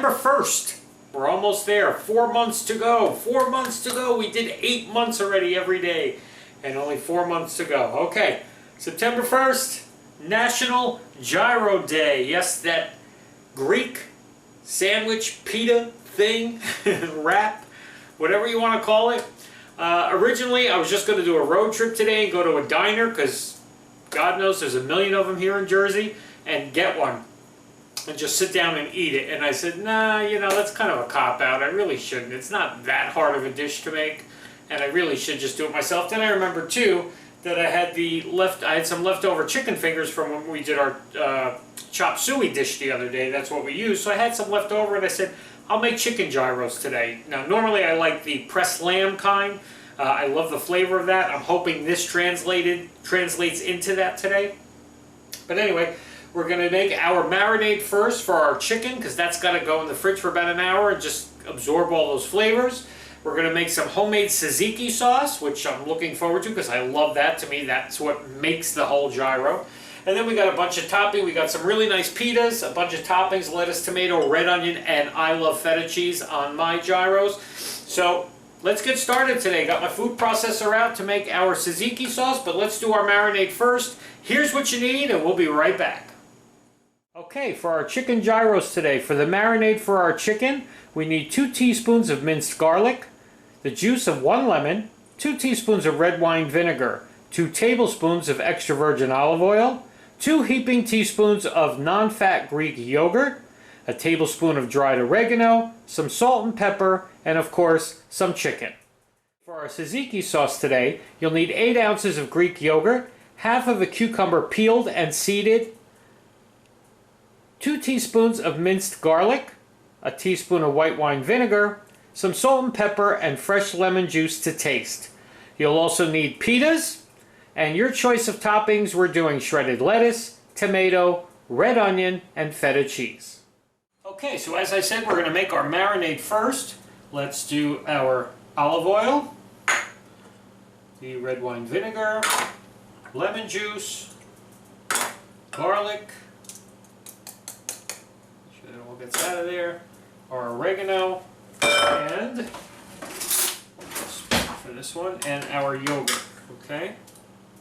September 1st. We're almost there. 4 months to go. 4 months to go. We did 8 months already every day. And only 4 months to go. Okay, September 1st, National Gyro Day. Yes, that Greek sandwich, pita thing, wrap, whatever you want to call it. Originally, I was just going to do a road trip today and go to a diner because God knows there's a million of them here in Jersey, and get one and just sit down and eat it. And I said, nah, you know, that's kind of a cop-out. I really shouldn't. It's not that hard of a dish to make, and I really should just do it myself. Then I remember, too, that I had some leftover chicken fingers from when we did our chop suey dish the other day. That's what we used. So I had some left over, and I said, I'll make chicken gyros today. Now, normally I like the pressed lamb kind. I love the flavor of that. I'm hoping this translates into that today. But anyway, we're going to make our marinade first for our chicken, because that's got to go in the fridge for about an hour and just absorb all those flavors. We're going to make some homemade tzatziki sauce, which I'm looking forward to because I love that. To me, that's what makes the whole gyro. And then we got a bunch of topping. We got some really nice pitas, a bunch of toppings, lettuce, tomato, red onion, and I love feta cheese on my gyros. So let's get started today. Got my food processor out to make our tzatziki sauce, but let's do our marinade first. Here's what you need, and we'll be right back. Okay, for our chicken gyros today, for the marinade for our chicken, we need 2 teaspoons of minced garlic, the juice of 1 lemon, 2 teaspoons of red wine vinegar, 2 tablespoons of extra virgin olive oil, 2 heaping teaspoons of non-fat Greek yogurt, a tablespoon of dried oregano, some salt and pepper, and of course, some chicken. For our tzatziki sauce today, you'll need 8 ounces of Greek yogurt, half of a cucumber peeled and seeded, 2 teaspoons of minced garlic, a teaspoon of white wine vinegar, some salt and pepper, and fresh lemon juice to taste. You'll also need pitas, and your choice of toppings, we're doing shredded lettuce, tomato, red onion, and feta cheese. Okay, so as I said, we're going to make our marinade first. Let's do our olive oil, the red wine vinegar, lemon juice, garlic, make sure that all gets out of there, our oregano, and for this one, and our yogurt, okay?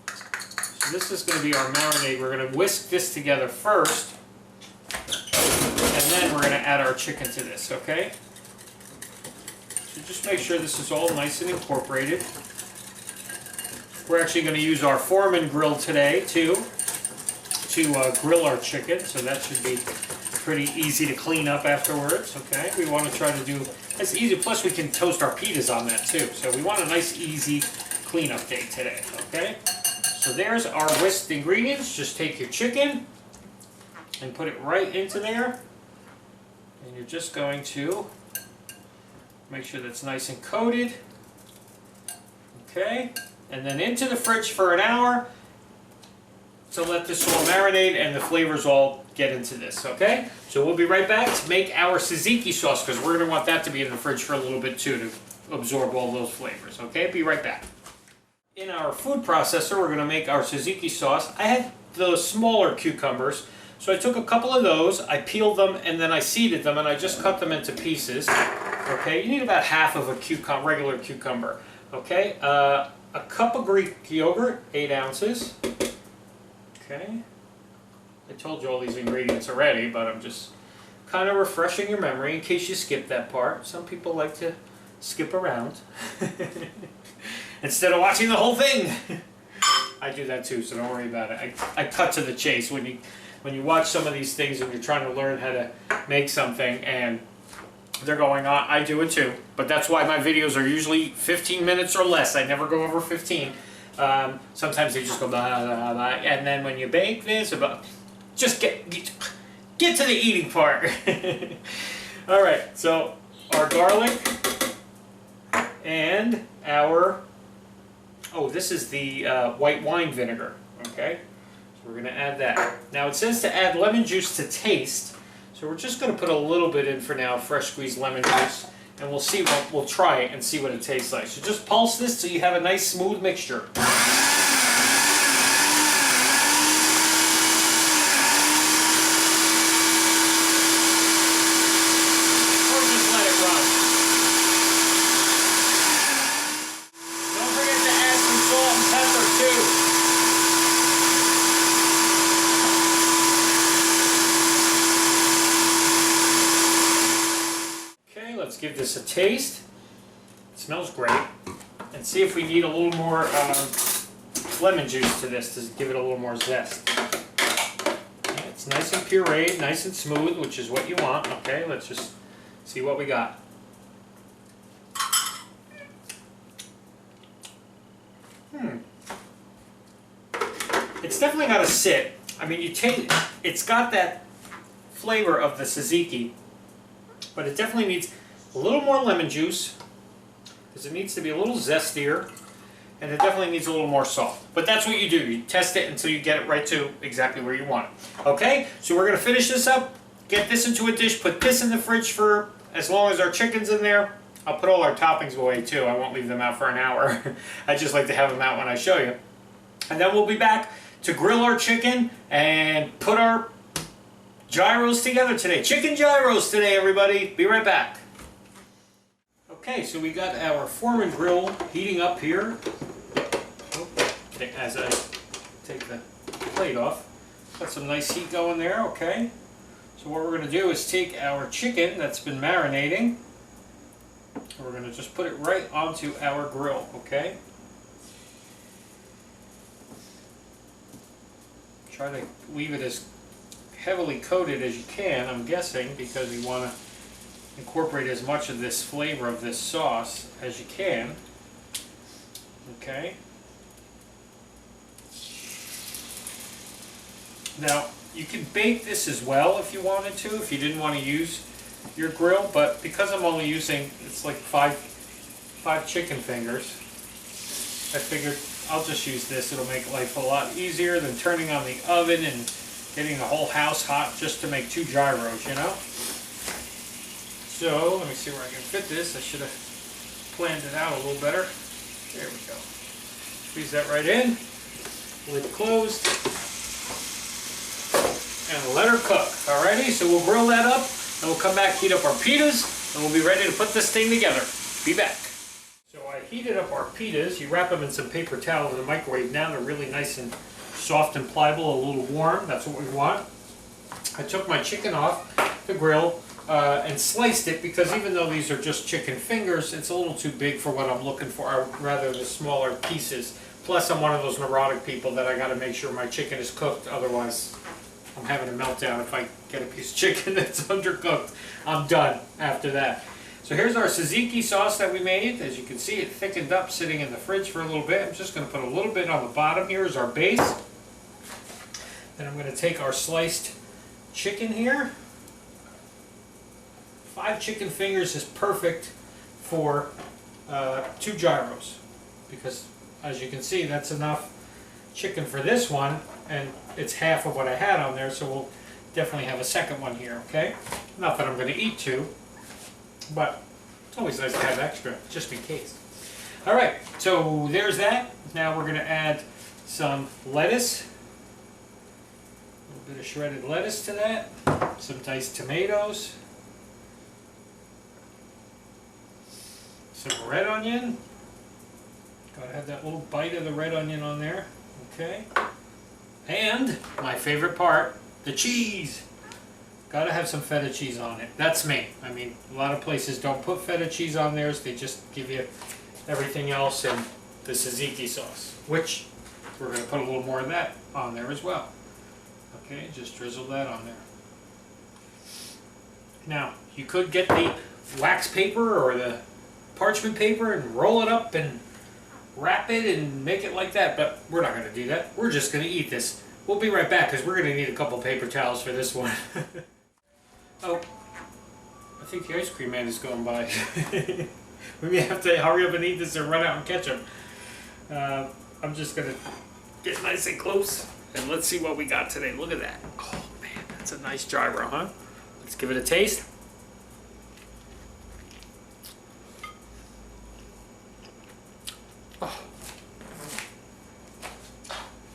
So this is going to be our marinade. We're going to whisk this together first, and then we're going to add our chicken to this, okay? So just make sure this is all nice and incorporated. We're actually going to use our Foreman grill today, too, to grill our chicken, so that should be pretty easy to clean up afterwards, okay? We want to try to do as easy, plus we can toast our pitas on that too. So we want a nice easy cleanup day today, okay? So there's our whisked ingredients. Just take your chicken and put it right into there. And you're just going to make sure that's nice and coated. Okay? And then into the fridge for an hour to let this all marinate and the flavors all get into this, okay? So we'll be right back to make our tzatziki sauce, because we're going to want that to be in the fridge for a little bit too to absorb all those flavors, okay? Be right back. In our food processor, we're going to make our tzatziki sauce. I had the smaller cucumbers, so I took a couple of those, I peeled them, and then I seeded them, and I just cut them into pieces, okay? You need about half of a regular cucumber, okay? A cup of Greek yogurt, 8 ounces. Okay, I told you all these ingredients already, but I'm just kind of refreshing your memory in case you skipped that part. Some people like to skip around instead of watching the whole thing. I do that too, so don't worry about it. I cut to the chase. When you watch some of these things and you're trying to learn how to make something and they're going on, I do it too. But that's why my videos are usually 15 minutes or less. I never go over 15. Sometimes they just go blah, blah, blah, and then when you bake this, just get to the eating part. All right, so our garlic and our, this is the white wine vinegar, okay? So we're going to add that. Now it says to add lemon juice to taste, so we're just going to put a little bit in for now, fresh squeezed lemon juice. And we'll try it and see what it tastes like. So just pulse this till you have a nice smooth mixture. give this a taste. It smells great. And see if we need a little more lemon juice to this to give it a little more zest. Okay, it's nice and pureed, nice and smooth, which is what you want. Okay, let's just see what we got. It's definitely got to sit. I mean, you taste, it's got that flavor of the tzatziki, but it definitely needs a little more lemon juice because it needs to be a little zestier, and it definitely needs a little more salt. But that's what you do. You test it until you get it right to exactly where you want it. Okay, so we're going to finish this up, get this into a dish, put this in the fridge for as long as our chicken's in there. I'll put all our toppings away too. I won't leave them out for an hour. I just like to have them out when I show you. And then we'll be back to grill our chicken and put our gyros together today. Chicken gyros today, everybody. Be right back. Okay, so we got our Foreman grill heating up here. As I take the plate off, got some nice heat going there. Okay, so what we're going to do is take our chicken that's been marinating, and we're going to just put it right onto our grill. Okay. Try to leave it as heavily coated as you can, I'm guessing, because you want to incorporate as much of this flavor of this sauce as you can. Okay. Now, you can bake this as well if you wanted to, if you didn't want to use your grill, but because I'm only using, it's like five chicken fingers, I figured I'll just use this. It'll make life a lot easier than turning on the oven and getting the whole house hot just to make 2 gyros, you know? So, let me see where I can fit this. I should have planned it out a little better. There we go. Squeeze that right in. Lid closed. And let her cook. Alrighty, so we'll grill that up, and we'll come back, heat up our pitas, and we'll be ready to put this thing together. Be back. So I heated up our pitas. You wrap them in some paper towel in the microwave. Now they're really nice and soft and pliable, a little warm. That's what we want. I took my chicken off the grill and sliced it, because even though these are just chicken fingers, it's a little too big for what I'm looking for. I'd rather the smaller pieces. Plus, I'm one of those neurotic people that I got to make sure my chicken is cooked. Otherwise, I'm having a meltdown if I get a piece of chicken that's undercooked. I'm done after that. So here's our tzatziki sauce that we made. As you can see, it thickened up sitting in the fridge for a little bit. I'm just going to put a little bit on the bottom here as our base. Then I'm going to take our sliced chicken here. 5 chicken fingers is perfect for 2 gyros, because as you can see, that's enough chicken for this one, and it's half of what I had on there, so we'll definitely have a second one here, okay? Not that I'm going to eat 2, but it's always nice to have extra, just in case. Alright, so there's that. Now we're going to add some lettuce, a little bit of shredded lettuce to that, some diced tomatoes, some red onion. Gotta have that little bite of the red onion on there, okay? And my favorite part, the cheese. Gotta have some feta cheese on it. That's me. I mean, a lot of places don't put feta cheese on theirs. They just give you everything else and the tzatziki sauce, which we're gonna put a little more of that on there as well. Okay, just drizzle that on there. Now, you could get the wax paper or the parchment paper and roll it up and wrap it and make it like that, but we're not going to do that. We're just going to eat this. We'll be right back, because we're going to need a couple paper towels for this one. Oh, I think the ice cream man is going by. We may have to hurry up and eat this or run out and catch him. I'm just going to get nice and close, and let's see what we got today. Look at that. Oh man, that's a nice gyro, huh? Let's give it a taste. Oh.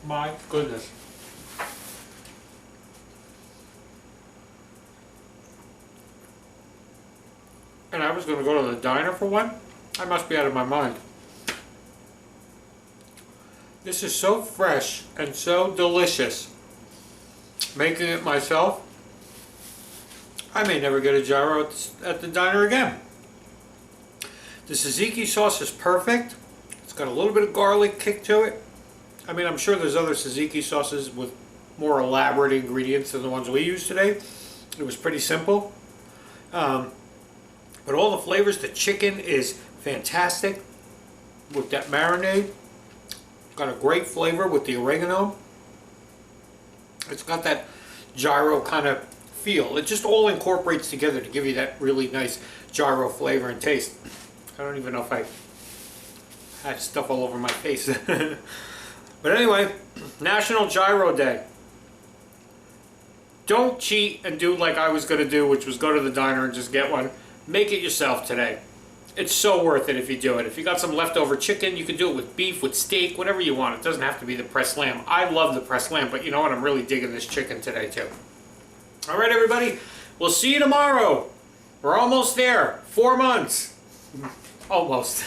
My goodness. And I was going to go to the diner for one? I must be out of my mind. This is so fresh and so delicious. Making it myself, I may never get a gyro at the diner again. The tzatziki sauce is perfect. It's got a little bit of garlic kick to it. I mean, I'm sure there's other tzatziki sauces with more elaborate ingredients than the ones we use today. It was pretty simple. But all the flavors, the chicken is fantastic with that marinade. Got a great flavor with the oregano. It's got that gyro kind of feel. It just all incorporates together to give you that really nice gyro flavor and taste. I don't even know if I had stuff all over my face. But anyway, National Gyro Day. Don't cheat and do like I was going to do, which was go to the diner and just get one. Make it yourself today. It's so worth it if you do it. If you got some leftover chicken, you can do it with beef, with steak, whatever you want. It doesn't have to be the pressed lamb. I love the pressed lamb, but you know what? I'm really digging this chicken today too. All right, everybody. We'll see you tomorrow. We're almost there. 4 months. Almost.